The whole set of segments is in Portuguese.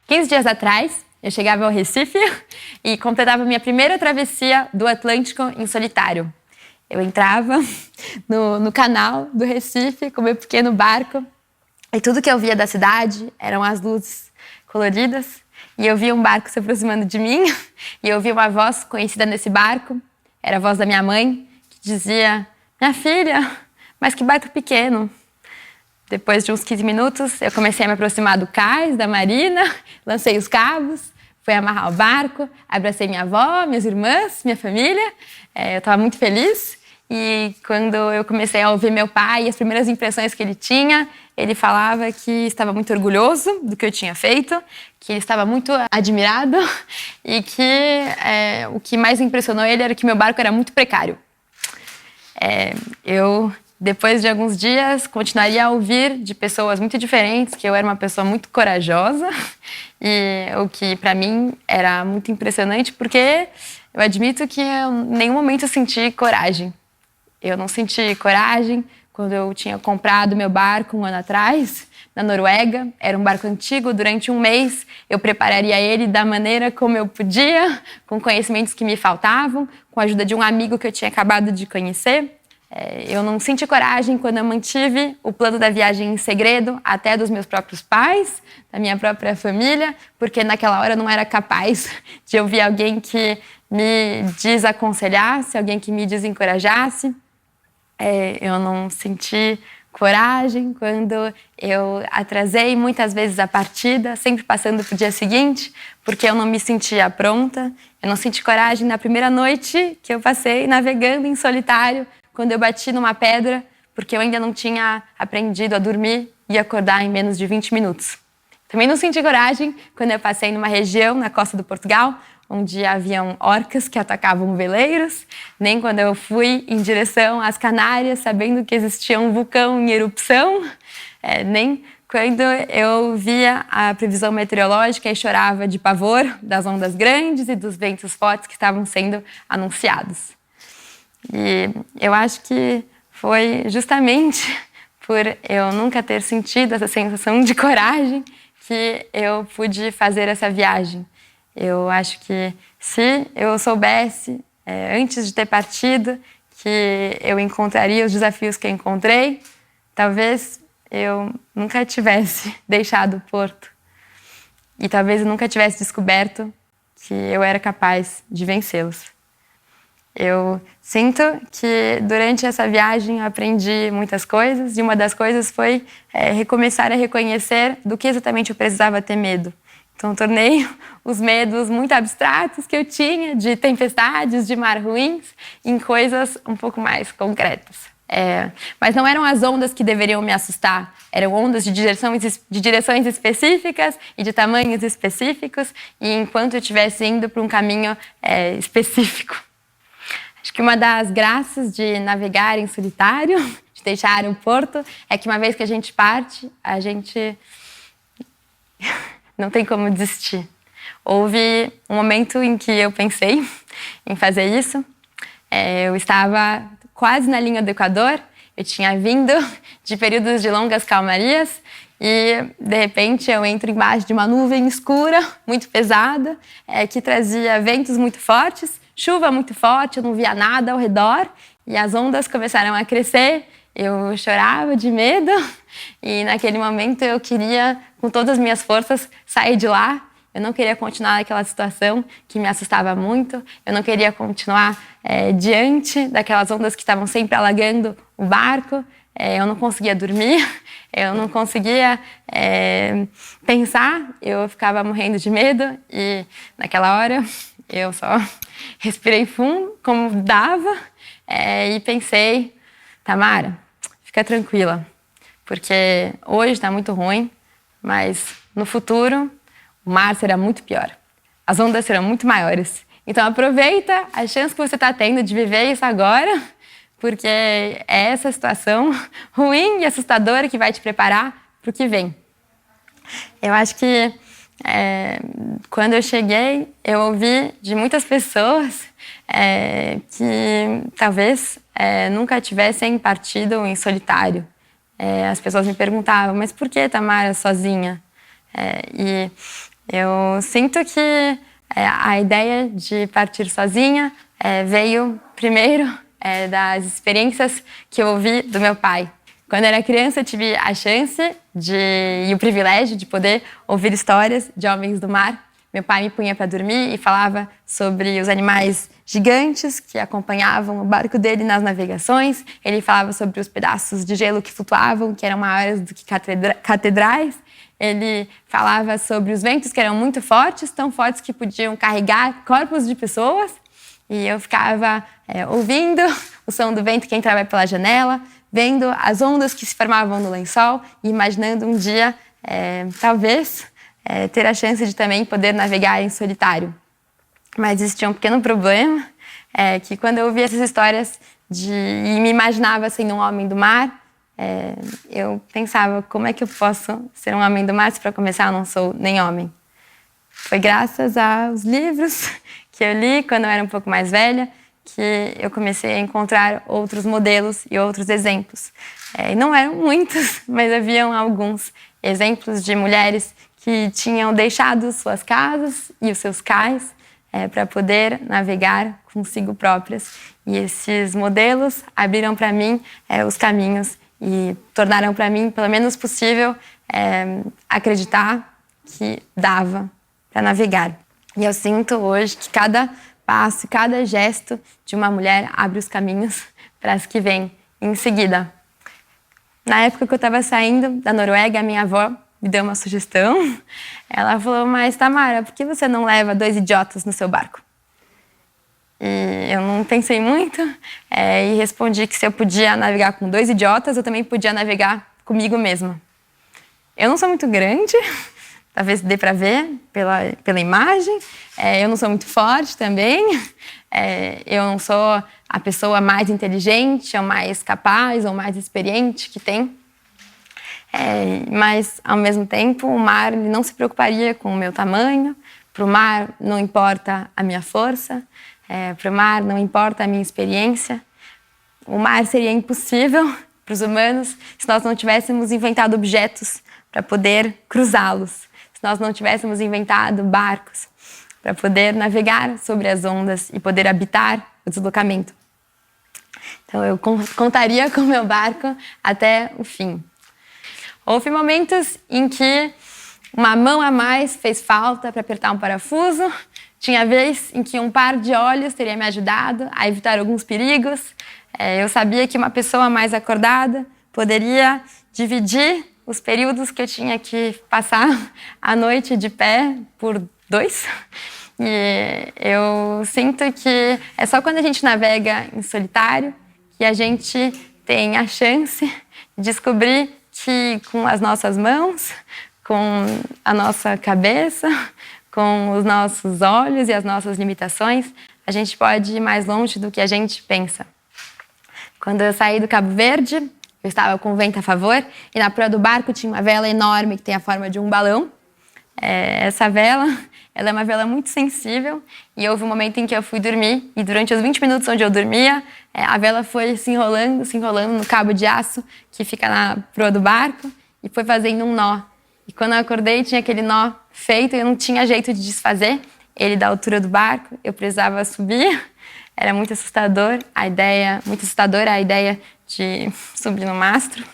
15 dias atrás, eu chegava ao Recife e completava minha primeira travessia do Atlântico em solitário. Eu entrava no canal do Recife com meu pequeno barco e tudo que eu via da cidade eram as luzes coloridas e eu via um barco se aproximando de mim e eu ouvia uma voz conhecida nesse barco, era a voz da minha mãe, que dizia: "Minha filha, mas que barco pequeno." Depois de uns 15 minutos, eu comecei a me aproximar do cais, da marina, lancei os cabos, fui amarrar o barco, abracei minha avó, minhas irmãs, minha família. Eu estava muito feliz. E quando eu comecei a ouvir meu pai, as primeiras impressões que ele tinha, ele falava que estava muito orgulhoso do que eu tinha feito, que ele estava muito admirado e que o que mais impressionou ele era que meu barco era muito precário. Depois de alguns dias, continuaria a ouvir de pessoas muito diferentes que eu era uma pessoa muito corajosa e o que para mim era muito impressionante porque eu admito que eu em nenhum momento senti coragem. Eu não senti coragem quando eu tinha comprado meu barco um ano atrás, na Noruega. Era um barco antigo, durante um mês eu prepararia ele da maneira como eu podia, com conhecimentos que me faltavam, com a ajuda de um amigo que eu tinha acabado de conhecer. Eu não senti coragem quando eu mantive o plano da viagem em segredo até dos meus próprios pais, da minha própria família, porque naquela hora eu não era capaz de ouvir alguém que me desaconselhasse, alguém que me desencorajasse. Eu não senti coragem quando eu atrasei muitas vezes a partida, sempre passando para o dia seguinte, porque eu não me sentia pronta. Eu não senti coragem na primeira noite que eu passei navegando em solitário, quando eu bati numa pedra, porque eu ainda não tinha aprendido a dormir e acordar em menos de 20 minutos. Também não senti coragem quando eu passei numa região na costa do Portugal, onde haviam orcas que atacavam veleiros, nem quando eu fui em direção às Canárias, sabendo que existia um vulcão em erupção, nem quando eu via a previsão meteorológica e chorava de pavor das ondas grandes e dos ventos fortes que estavam sendo anunciados. E eu acho que foi justamente por eu nunca ter sentido essa sensação de coragem que eu pude fazer essa viagem. Eu acho que se eu soubesse, antes de ter partido, que eu encontraria os desafios que eu encontrei, talvez eu nunca tivesse deixado o porto. E talvez eu nunca tivesse descoberto que eu era capaz de vencê-los. Eu sinto que durante essa viagem eu aprendi muitas coisas e uma das coisas foi recomeçar a reconhecer do que exatamente eu precisava ter medo. Então, tornei os medos muito abstratos que eu tinha de tempestades, de mar ruins, em coisas um pouco mais concretas. Mas não eram as ondas que deveriam me assustar, eram ondas de direções específicas e de tamanhos específicos, e enquanto eu estivesse indo para um caminho específico. Acho que uma das graças de navegar em solitário, de deixar o porto, é que uma vez que a gente parte, a gente não tem como desistir. Houve um momento em que eu pensei em fazer isso. Eu estava quase na linha do Equador, eu tinha vindo de períodos de longas calmarias e, de repente, eu entro embaixo de uma nuvem escura, muito pesada, que trazia ventos muito fortes, chuva muito forte, eu não via nada ao redor e as ondas começaram a crescer. Eu chorava de medo e naquele momento eu queria, com todas as minhas forças, sair de lá. Eu não queria continuar naquela situação que me assustava muito. Eu não queria continuar diante daquelas ondas que estavam sempre alagando o barco. Eu não conseguia dormir, eu não conseguia pensar. Eu ficava morrendo de medo e naquela hora eu só respirei fundo, como dava, e pensei: Tamara, fica tranquila, porque hoje está muito ruim, mas no futuro o mar será muito pior, as ondas serão muito maiores. Então aproveita a chance que você está tendo de viver isso agora, porque é essa situação ruim e assustadora que vai te preparar para o que vem. Eu acho que quando eu cheguei, eu ouvi de muitas pessoas que talvez nunca tivessem partido em solitário. As pessoas me perguntavam: mas por que, Tamara, sozinha? E Eu sinto que a ideia de partir sozinha veio primeiro das experiências que eu ouvi do meu pai. Quando eu era criança, eu tive a chance e o privilégio de poder ouvir histórias de homens do mar. Meu pai me punha para dormir e falava sobre os animais gigantes que acompanhavam o barco dele nas navegações. Ele falava sobre os pedaços de gelo que flutuavam, que eram maiores do que catedrais. Ele falava sobre os ventos que eram muito fortes, tão fortes que podiam carregar corpos de pessoas. E eu ficava ouvindo o som do vento que entrava pela janela, vendo as ondas que se formavam no lençol e imaginando um dia, talvez, ter a chance de também poder navegar em solitário. Mas existia um pequeno problema, que quando eu ouvia essas histórias e me imaginava sendo um homem do mar, eu pensava, como é que eu posso ser um homem do mar se para começar eu não sou nem homem? Foi graças aos livros que eu li quando eu era um pouco mais velha que eu comecei a encontrar outros modelos e outros exemplos. E não eram muitos, mas haviam alguns exemplos de mulheres que tinham deixado suas casas e os seus cais para poder navegar consigo próprias. E esses modelos abriram para mim os caminhos e tornaram para mim, pelo menos possível, acreditar que dava para navegar. E eu sinto hoje que cada passo, cada gesto de uma mulher abre os caminhos para as que vêm em seguida. Na época que eu estava saindo da Noruega, a minha avó me deu uma sugestão. Ela falou, mas Tamara, por que você não leva 2 idiotas no seu barco? E eu não pensei muito e respondi que se eu podia navegar com 2 idiotas, eu também podia navegar comigo mesma. Eu não sou muito grande, talvez dê para ver pela imagem. Eu não sou muito forte também. Eu não sou a pessoa mais inteligente, ou mais capaz, ou mais experiente que tem. Mas, ao mesmo tempo, o mar ele não se preocuparia com o meu tamanho. Para o mar não importa a minha força. Para o mar não importa a minha experiência. O mar seria impossível para os humanos se nós não tivéssemos inventado objetos para poder cruzá-los. Se nós não tivéssemos inventado barcos para poder navegar sobre as ondas e poder habitar o deslocamento. Então, eu contaria com o meu barco até o fim. Houve momentos em que uma mão a mais fez falta para apertar um parafuso. Tinha vez em que um par de olhos teria me ajudado a evitar alguns perigos. Eu sabia que uma pessoa mais acordada poderia dividir os períodos que eu tinha que passar a noite de pé por 2. E eu sinto que é só quando a gente navega em solitário que a gente tem a chance de descobrir que com as nossas mãos, com a nossa cabeça, com os nossos olhos e as nossas limitações, a gente pode ir mais longe do que a gente pensa. Quando eu saí do Cabo Verde, eu estava com o vento a favor e na proa do barco tinha uma vela enorme que tem a forma de um balão. Essa vela, ela é uma vela muito sensível e houve um momento em que eu fui dormir e durante os 20 minutos onde eu dormia, a vela foi se enrolando no cabo de aço que fica na proa do barco e foi fazendo um nó. E quando eu acordei, tinha aquele nó feito e eu não tinha jeito de desfazer ele da altura do barco, eu precisava subir. Era muito assustadora a ideia de subir no mastro.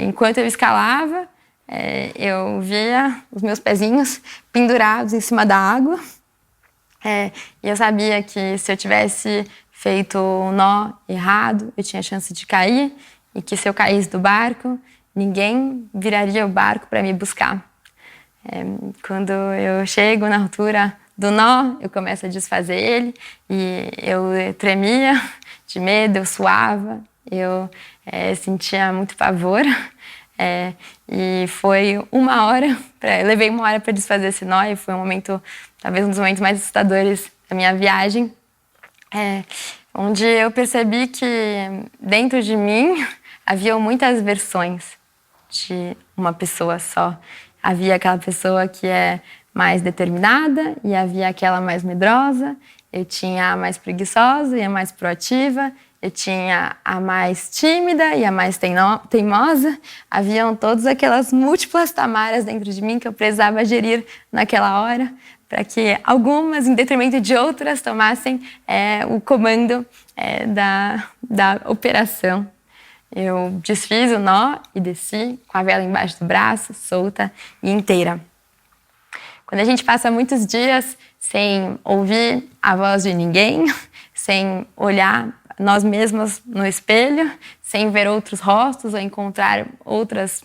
Enquanto eu escalava, eu via os meus pezinhos pendurados em cima da água. E eu sabia que se eu tivesse feito o nó errado, eu tinha chance de cair. E que se eu caísse do barco, ninguém viraria o barco para me buscar. Quando eu chego na altura do nó, eu começo a desfazer ele e eu tremia de medo, eu suava, eu sentia muito pavor. E foi uma hora, eu levei 1 hora para desfazer esse nó e foi um momento, talvez um dos momentos mais assustadores da minha viagem, onde eu percebi que dentro de mim haviam muitas versões de uma pessoa só. Havia aquela pessoa que é mais determinada e havia aquela mais medrosa. Eu tinha a mais preguiçosa e a mais proativa eu tinha a mais tímida e a mais teimosa. Haviam todas aquelas múltiplas Tamaras dentro de mim que eu precisava gerir naquela hora, para que algumas, em detrimento de outras, tomassem o comando da operação. Eu desfiz o nó e desci com a vela embaixo do braço, solta e inteira. Quando a gente passa muitos dias sem ouvir a voz de ninguém, sem olhar nós mesmos no espelho, sem ver outros rostos ou encontrar outras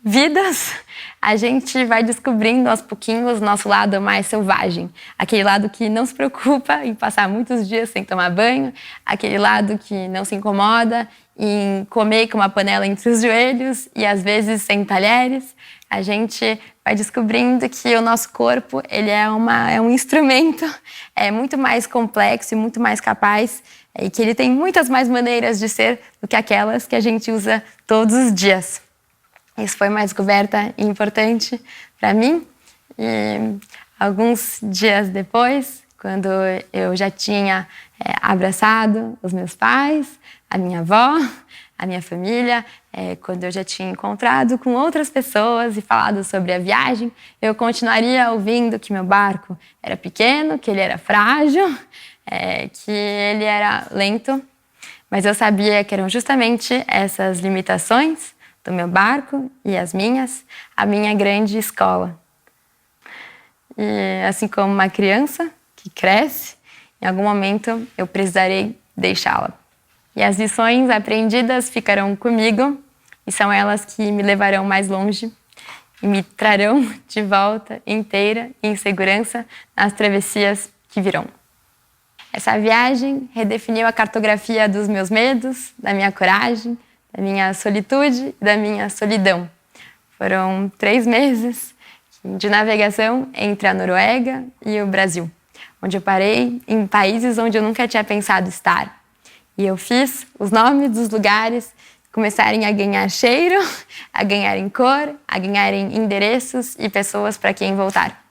vidas, a gente vai descobrindo aos pouquinhos o nosso lado mais selvagem. Aquele lado que não se preocupa em passar muitos dias sem tomar banho, aquele lado que não se incomoda em comer com uma panela entre os joelhos e às vezes sem talheres. A gente vai descobrindo que o nosso corpo ele é um instrumento muito mais complexo e muito mais capaz e que ele tem muitas mais maneiras de ser do que aquelas que a gente usa todos os dias. Isso foi uma descoberta importante para mim. E alguns dias depois, quando eu já tinha abraçado os meus pais, a minha avó, a minha família, quando eu já tinha encontrado com outras pessoas e falado sobre a viagem, eu continuaria ouvindo que meu barco era pequeno, que ele era frágil, que ele era lento, mas eu sabia que eram justamente essas limitações do meu barco e as minhas, a minha grande escola. E assim como uma criança que cresce, em algum momento eu precisarei deixá-la. E as lições aprendidas ficarão comigo e são elas que me levarão mais longe e me trarão de volta inteira e em segurança nas travessias que virão. Essa viagem redefiniu a cartografia dos meus medos, da minha coragem, da minha solitude e da minha solidão. Foram 3 meses de navegação entre a Noruega e o Brasil, onde eu parei em países onde eu nunca tinha pensado estar. E eu fiz os nomes dos lugares começarem a ganhar cheiro, a ganharem cor, a ganharem endereços e pessoas para quem voltar.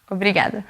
Obrigada.